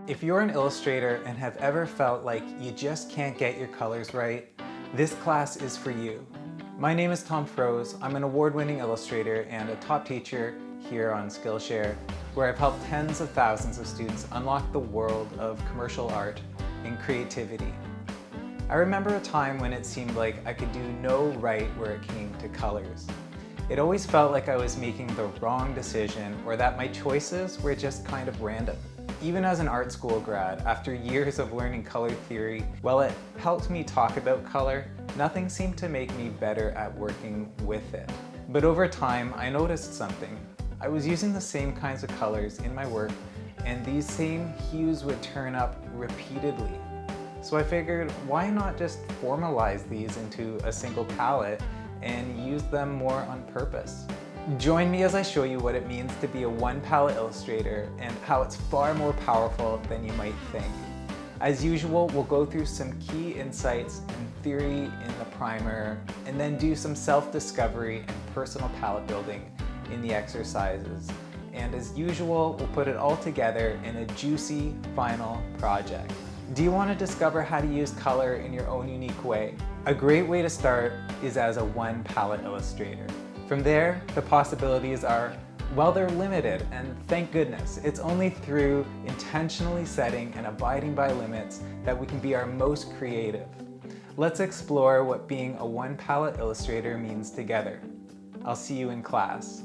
If you're an illustrator and have ever felt like you just can't get your colors right, this class is for you. My name is Froese. I'm an award-winning illustrator and a top teacher here on Skillshare, where I've helped tens of thousands of students unlock the world of commercial art and creativity. I remember a time when it seemed like I could do no right where it came to colors. It always felt like I was making the wrong decision or that my choices were just kind of random. Even as an art school grad, after years of learning color theory, while it helped me talk about color, nothing seemed to make me better at working with it. But over time, I noticed something. I was using the same kinds of colors in my work, and these same hues would turn up repeatedly. So I figured, why not just formalize these into a single palette and use them more on purpose? Join me as I show you what it means to be a one-palette illustrator and how it's far more powerful than you might think. As usual, we'll go through some key insights and theory in the primer, and then do some self-discovery and personal palette building in the exercises. And as usual, we'll put it all together in a juicy final project. Do you want to discover how to use color in your own unique way? A great way to start is as a one-palette illustrator. From there, the possibilities are, well, they're limited, and thank goodness. It's only through intentionally setting and abiding by limits that we can be our most creative. Let's explore what being a one-palette illustrator means together. I'll see you in class.